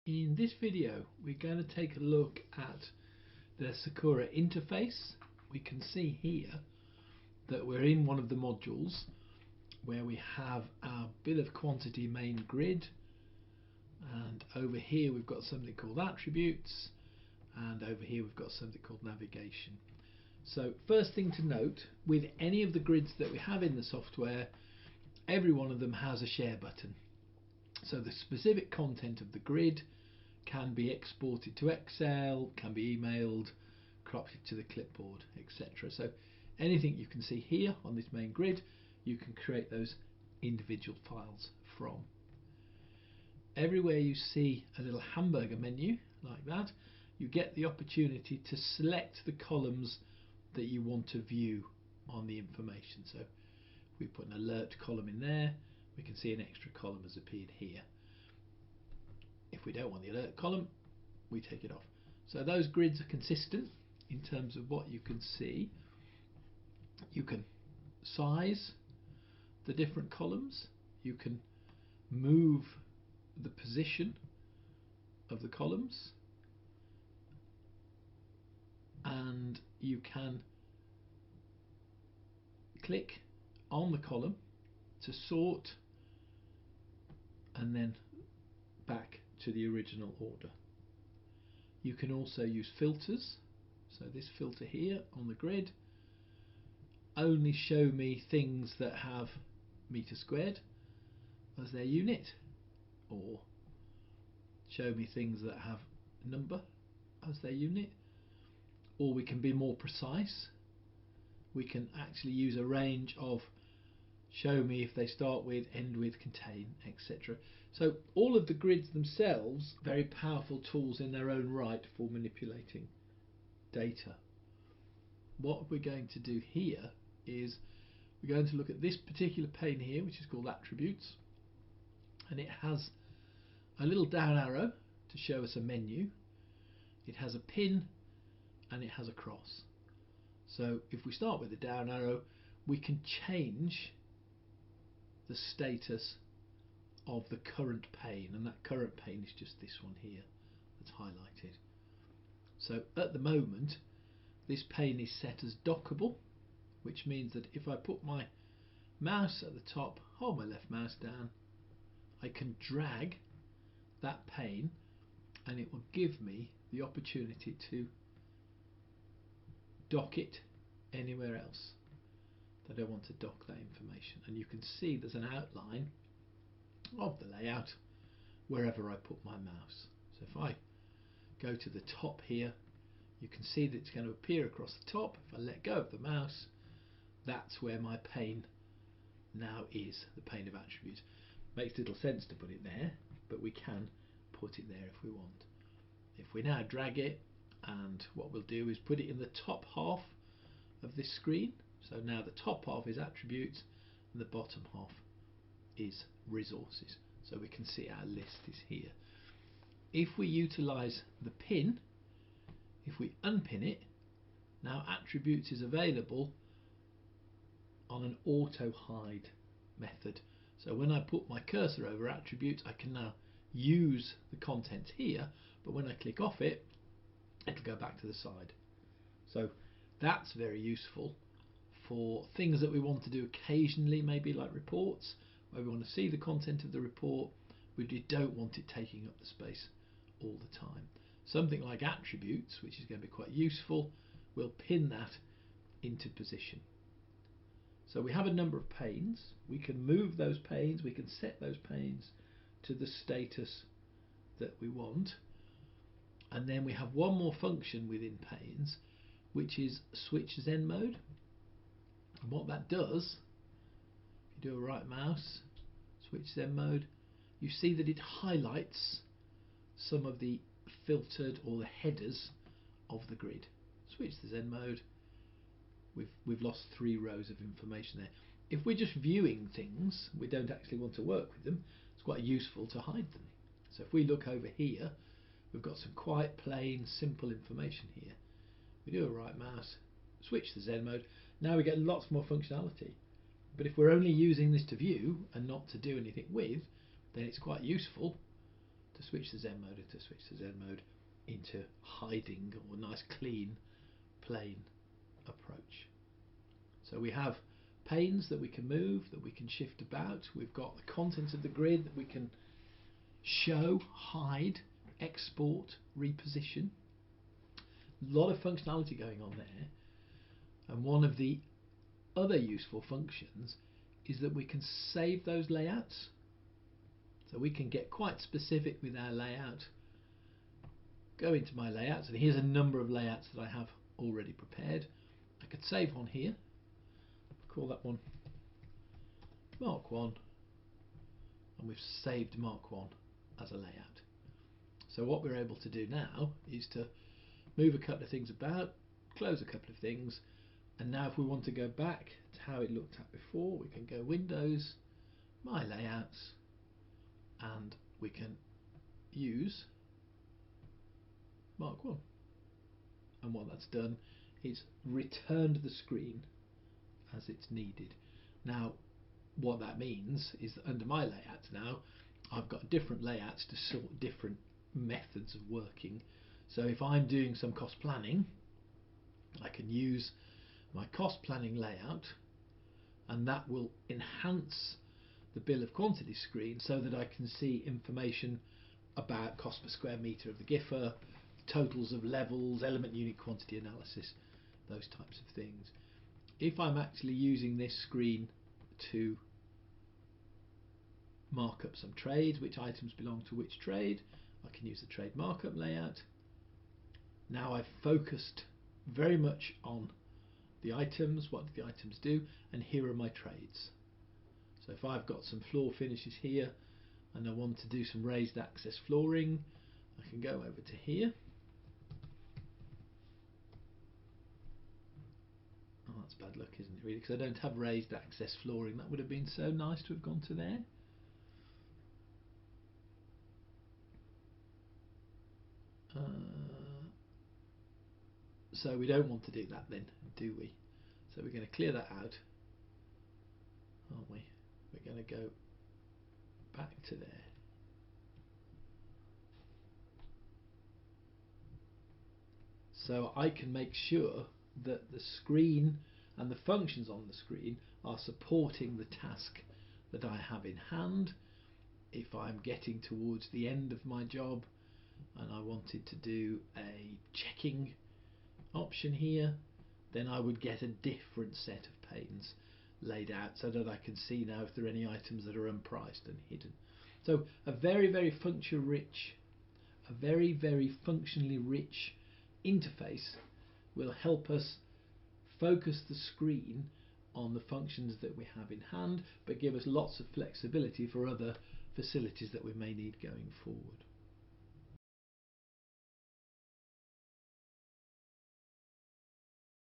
In this video we're going to take a look at the Sakura interface. We can see here that we're in one of the modules where we have our bill of quantity main grid, and over here we've got something called attributes, and over here we've got something called navigation. So first thing to note, with any of the grids that we have in the software, every one of them has a share button. So the specific content of the grid can be exported to Excel, can be emailed, cropped to the clipboard, etc. So anything you can see here on this main grid, you can create those individual files from. Everywhere you see a little hamburger menu like that, you get the opportunity to select the columns that you want to view on the information. So if we put an alert column in there, we can see an extra column has appeared here. If we don't want the alert column, we take it off. So those grids are consistent in terms of what you can see. You can size the different columns, you can move the position of the columns, and you can click on the column to sort and then back to the original order. You can also use filters. So this filter here on the grid only show me things that have meter squared as their unit, or show me things that have number as their unit, or we can be more precise. We can actually use a range of show me if they start with, end with, contain, etc. So all of the grids themselves, very powerful tools in their own right for manipulating data. What we're going to do here is we're going to look at this particular pane here, which is called attributes, and it has a little down arrow to show us a menu. It has a pin and it has a cross. So if we start with the down arrow, we can change the status of the current pane, and that current pane is just this one here that's highlighted. So at the moment this pane is set as dockable, which means that if I put my mouse at the top, hold my left mouse down, I can drag that pane and it will give me the opportunity to dock it anywhere else that I want to dock that information. And you can see there's an outline of the layout wherever I put my mouse. So if I go to the top here, you can see that it's going to appear across the top. If I let go of the mouse, that's where my pane now is, the pane of attributes. Makes little sense to put it there, but we can put it there if we want. If we now drag it, and what we'll do is put it in the top half of this screen. So now the top half is attributes and the bottom half is resources. So we can see our list is here. If we utilize the pin, if we unpin it, now attributes is available on an auto hide method. So when I put my cursor over attributes, I can now use the contents here, but when I click off it, it'll go back to the side. So that's very useful for things that we want to do occasionally, maybe like reports, where we want to see the content of the report, but we don't want it taking up the space all the time. Something like attributes, which is going to be quite useful, we'll pin that into position. So we have a number of panes. We can move those panes, we can set those panes to the status that we want, and then we have one more function within panes, which is switch Zen mode. And what that does, if you do a right mouse, switch Zen mode, you see that it highlights some of the filtered or the headers of the grid. Switch the Zen mode, we've lost 3 rows of information there. If we're just viewing things, we don't actually want to work with them, it's quite useful to hide them. So if we look over here, we've got some quite plain, simple information here. We do a right mouse, switch the Zen mode, now we get lots more functionality. But if we're only using this to view and not to do anything with, then it's quite useful to switch to Zen mode and to switch to Zen mode into hiding or nice clean plain approach. So we have panes that we can move, that we can shift about. We've got the contents of the grid that we can show, hide, export, reposition. A lot of functionality going on there. And one of the other useful functions is that we can save those layouts. So we can get quite specific with our layout. Go into my layouts, and here's a number of layouts that I have already prepared. I could save one here. Call that one Mark 1, and we've saved Mark 1 as a layout. So what we're able to do now is to move a couple of things about, close a couple of things, and now if we want to go back to how it looked at before, we can go Windows, My Layouts, and we can use Mark 1. And what that's done is returned the screen as it's needed. Now what that means is that under my layouts now I've got different layouts to sort different methods of working. So if I'm doing some cost planning, I can use my cost planning layout, and that will enhance the bill of quantity screen so that I can see information about cost per square metre of the GIFR, totals of levels, element unit quantity analysis, those types of things. If I'm actually using this screen to mark up some trades, which items belong to which trade, I can use the trade markup layout. Now I've focused very much on the items, what do the items do, and here are my trades. So if I've got some floor finishes here and I want to do some raised access flooring, I can go over to here. Oh, that's bad luck, isn't it, really? Because I don't have raised access flooring. That would have been so nice to have gone to there. So we don't want to do that then, do we? So we're going to clear that out, aren't we? We're going to go back to there. So I can make sure that the screen and the functions on the screen are supporting the task that I have in hand. If I'm getting towards the end of my job and I wanted to do a checking option here, then I would get a different set of panes laid out so that I can see now if there are any items that are unpriced and hidden. So a very, very function rich, a very, very functionally rich interface will help us focus the screen on the functions that we have in hand, but give us lots of flexibility for other facilities that we may need going forward.